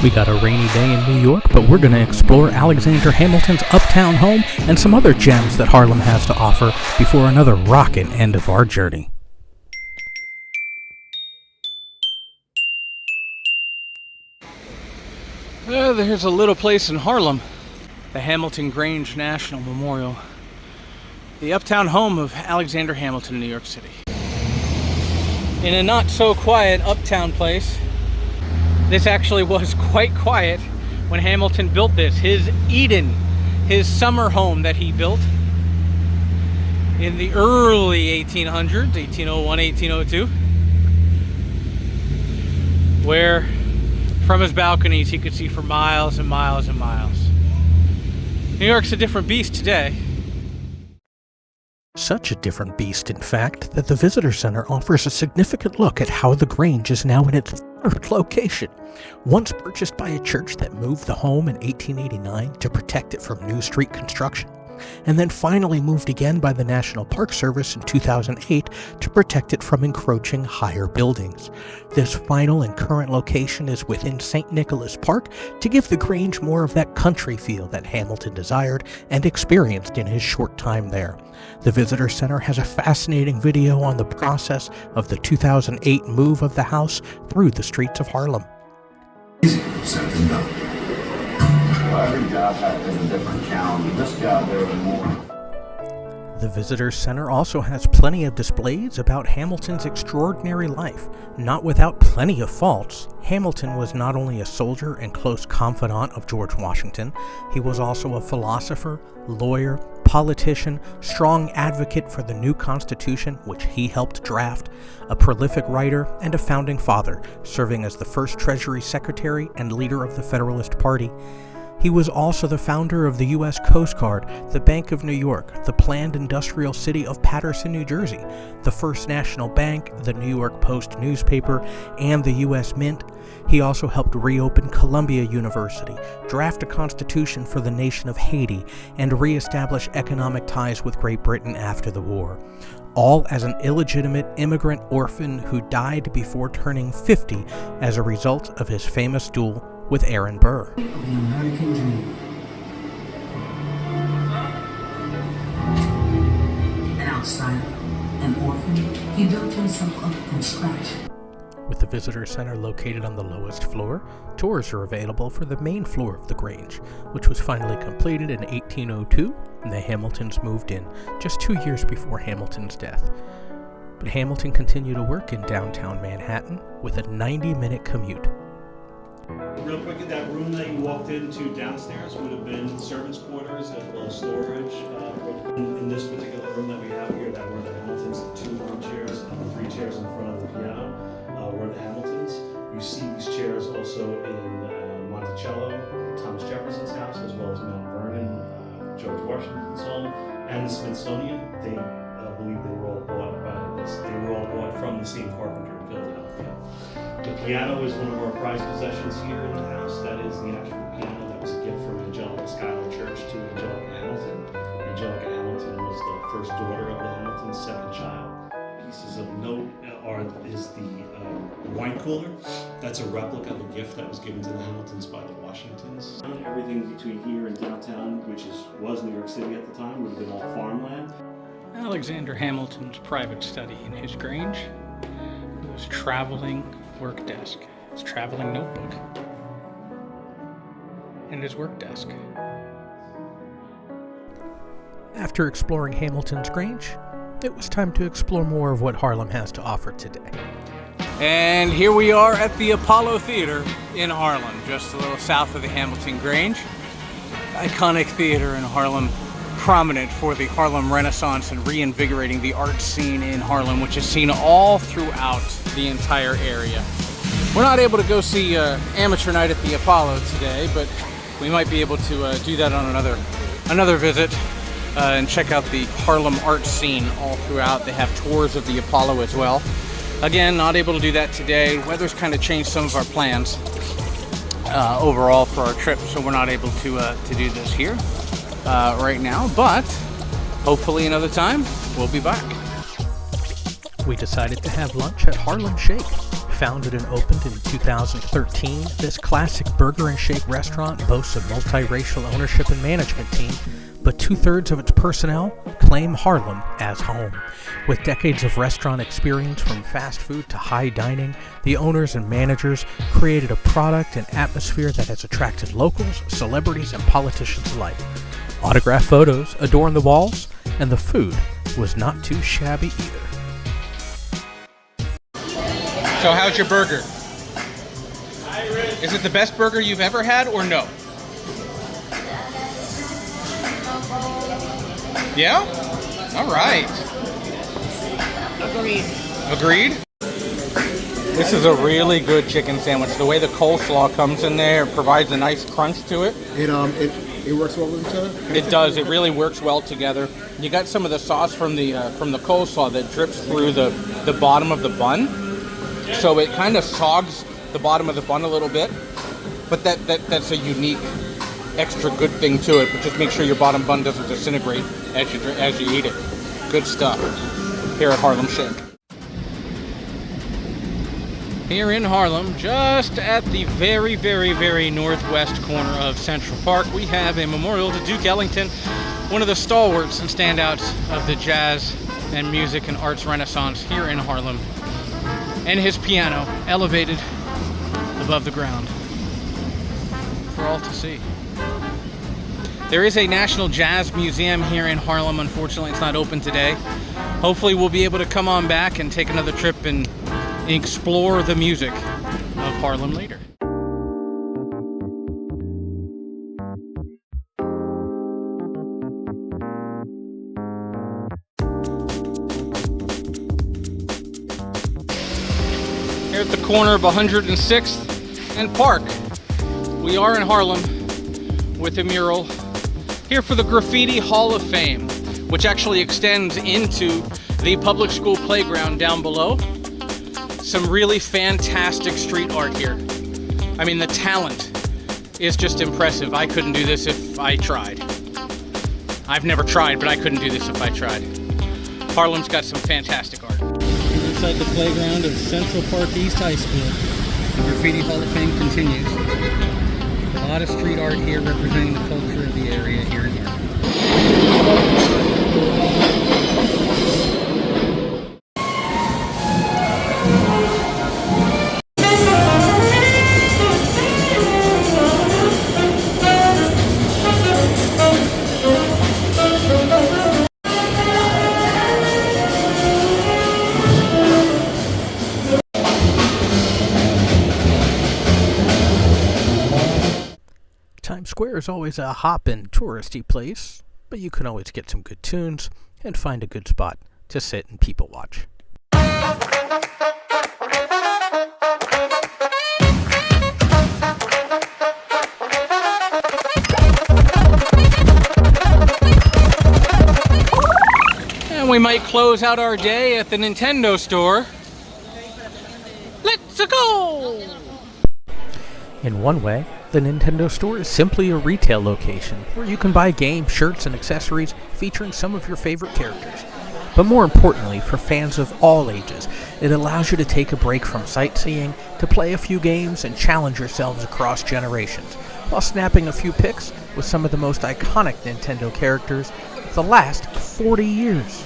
We got a rainy day in New York, but we're going to explore Alexander Hamilton's uptown home and some other gems that Harlem has to offer before another rockin' end of our journey. There's a little place in Harlem, the Hamilton Grange National Memorial, the uptown home of Alexander Hamilton, New York City. In a not so quiet uptown place, this actually was quite quiet when Hamilton built this. His Eden, his summer home that he built in the early 1800s, 1801, 1802, where from his balconies he could see for miles and miles and miles. New York's a different beast today. Such a different beast, in fact, that the Visitor Center offers a significant look at how the Grange is now in its third location. Once purchased by a church that moved the home in 1889 to protect it from new street construction, and then finally moved again by the National Park Service in 2008 to protect it from encroaching higher buildings. This final and current location is within St. Nicholas Park to give the Grange more of that country feel that Hamilton desired and experienced in his short time there. The Visitor Center has a fascinating video on the process of the 2008 move of the house through the streets of Harlem. Easier said than done. Every job has a different challenge. This job there was more. The Visitor Center also has plenty of displays about Hamilton's extraordinary life. Not without plenty of faults, Hamilton was not only a soldier and close confidant of George Washington, he was also a philosopher, lawyer, politician, strong advocate for the new Constitution, which he helped draft, a prolific writer, and a founding father, serving as the first Treasury Secretary and leader of the Federalist Party. He was also the founder of the U.S. Coast Guard, the Bank of New York, the planned industrial city of Paterson, New Jersey, the First National Bank, the New York Post newspaper, and the U.S. Mint. He also helped reopen Columbia University, draft a constitution for the nation of Haiti, and reestablish economic ties with Great Britain after the war. All as an illegitimate immigrant orphan who died before turning 50 as a result of his famous duel with Aaron Burr. The American dream. An outsider, an orphan, he built himself up from scratch. With the Visitor Center located on the lowest floor, tours are available for the main floor of the Grange, which was finally completed in 1802, and the Hamiltons moved in just 2 years before Hamilton's death. But Hamilton continued to work in downtown Manhattan with a 90-minute commute. Real quick, that room that you walked into downstairs would have been servants' quarters as well as storage. In this particular room that we have here, that were the Hamiltons, the 2 armchairs and the 3 chairs in front of the piano were the Hamiltons. You see these chairs also in Monticello, Thomas Jefferson's house, as well as Mount Vernon, George Washington's home, and the Smithsonian. They believe they were all bought by this. They were all bought from the same carpenter in Philadelphia. The piano is one of our prized possessions here in the house. That is the actual piano that was a gift from Angelica Schuyler Church to Angelica Hamilton. Angelica Hamilton was the first daughter of the Hamiltons' second child. Pieces of note is the wine cooler. That's a replica of a gift that was given to the Hamiltons by the Washingtons. Everything between here and downtown, which was New York City at the time, would have been all farmland. Alexander Hamilton's private study in his Grange, his traveling work desk, his traveling notebook, and his work desk. After exploring Hamilton's Grange, it was time to explore more of what Harlem has to offer today. And here we are at the Apollo Theater in Harlem, just a little south of the Hamilton Grange. Iconic theater in Harlem, prominent for the Harlem Renaissance and reinvigorating the art scene in Harlem, which is seen all throughout the entire area. We're not able to go see Amateur Night at the Apollo today, but we might be able to do that on another visit. And check out the Harlem art scene all throughout. They have tours of the Apollo as well. Again, not able to do that today. Weather's kind of changed some of our plans overall for our trip, so we're not able to do this here right now, but hopefully another time we'll be back. We decided to have lunch at Harlem Shake, Founded and opened in 2013, this classic burger and shake restaurant boasts a multiracial ownership and management team, but 2/3 of its personnel claim Harlem as home. With decades of restaurant experience from fast food to high dining, the owners and managers created a product and atmosphere that has attracted locals, celebrities, and politicians alike. Autograph photos adorn the walls, and the food was not too shabby either. So how's your burger? Is it the best burger you've ever had or no? Yeah? All right. Agreed? This is a really good chicken sandwich. The way the coleslaw comes in there provides a nice crunch to it. It works well with each other? It does. It really works well together. You got some of the sauce from the coleslaw that drips through the bottom of the bun. So it kind of sogs the bottom of the bun a little bit. But that's a unique extra good thing to it. But just make sure your bottom bun doesn't disintegrate as you eat it. Good stuff here at Harlem Shake. Here in Harlem, just at the very, very, very northwest corner of Central Park, we have a memorial to Duke Ellington, one of the stalwarts and standouts of the jazz and music and arts renaissance here in Harlem, and his piano elevated above the ground for all to see. There is a National Jazz Museum here in Harlem. Unfortunately, it's not open today. Hopefully we'll be able to come on back and take another trip and explore the music of Harlem later. Here at the corner of 106th and Park, we are in Harlem with a mural here for the Graffiti Hall of Fame, which actually extends into the public school playground down below. Some really fantastic street art here. I mean, the talent is just impressive. I couldn't do this if I tried. I've never tried, but I couldn't do this if I tried. Harlem's got some fantastic art. Inside the playground of Central Park East High School, the Graffiti Hall of Fame continues. A lot of street art here representing the culture of the area here in Harlem. Times Square is always a hoppin' touristy place, but you can always get some good tunes and find a good spot to sit and people watch. And we might close out our day at the Nintendo store. Let's go! In one way, the Nintendo store is simply a retail location where you can buy games, shirts, and accessories featuring some of your favorite characters. But more importantly, for fans of all ages, it allows you to take a break from sightseeing to play a few games and challenge yourselves across generations, while snapping a few pics with some of the most iconic Nintendo characters of the last 40 years.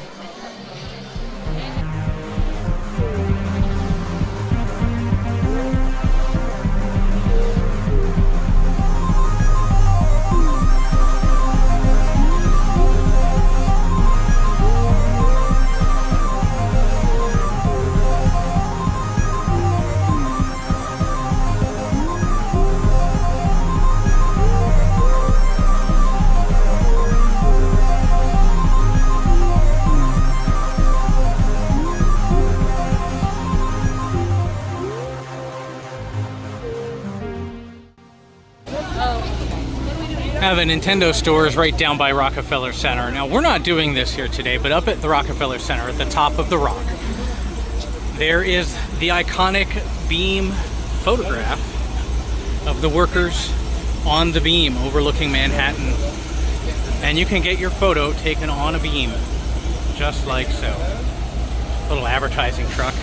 Now the Nintendo store is right down by Rockefeller Center. Now we're not doing this here today, but up at the Rockefeller Center at the top of the rock, there is the iconic beam photograph of the workers on the beam overlooking Manhattan. And you can get your photo taken on a beam, just like so. Little advertising truck.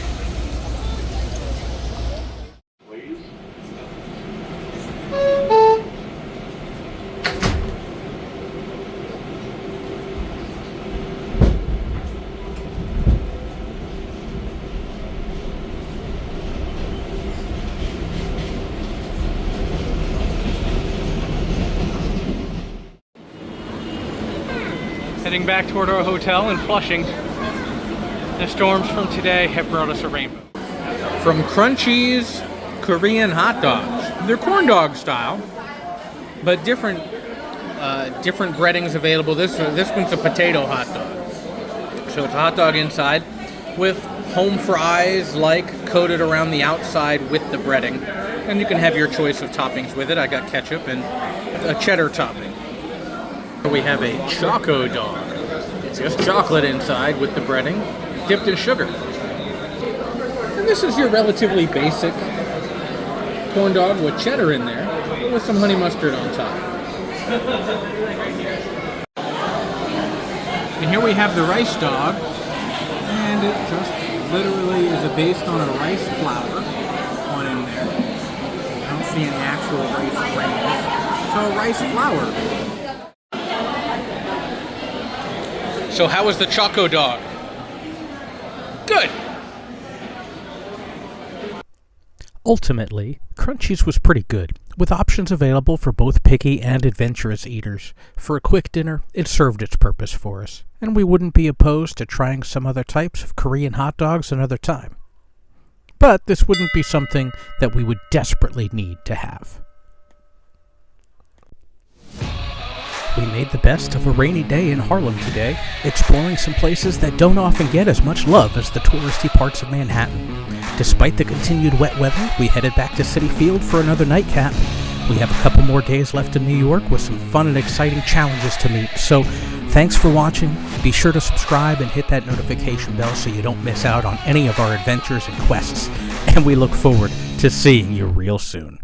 Heading back toward our hotel in Flushing. The storms from today have brought us a rainbow. From Crunchy's Korean hot dogs. They're corn dog style, but different breadings available. This one's a potato hot dog. So it's a hot dog inside with home fries coated around the outside with the breading. And you can have your choice of toppings with it. I got ketchup and a cheddar topping. We have a Choco dog. It's just chocolate inside with the breading, dipped in sugar. And this is your relatively basic corn dog with cheddar in there, but with some honey mustard on top. And here we have the rice dog, and it just literally is based on a rice flour on in there. I don't see any actual rice grains, so rice flour. So how was the Choco dog? Good. Ultimately, Crunchy's was pretty good, with options available for both picky and adventurous eaters. For a quick dinner, it served its purpose for us, and we wouldn't be opposed to trying some other types of Korean hot dogs another time. But this wouldn't be something that we would desperately need to have. We made the best of a rainy day in Harlem today, exploring some places that don't often get as much love as the touristy parts of Manhattan. Despite the continued wet weather, we headed back to Citi Field for another nightcap. We have a couple more days left in New York with some fun and exciting challenges to meet. So, thanks for watching. Be sure to subscribe and hit that notification bell so you don't miss out on any of our adventures and quests. And we look forward to seeing you real soon.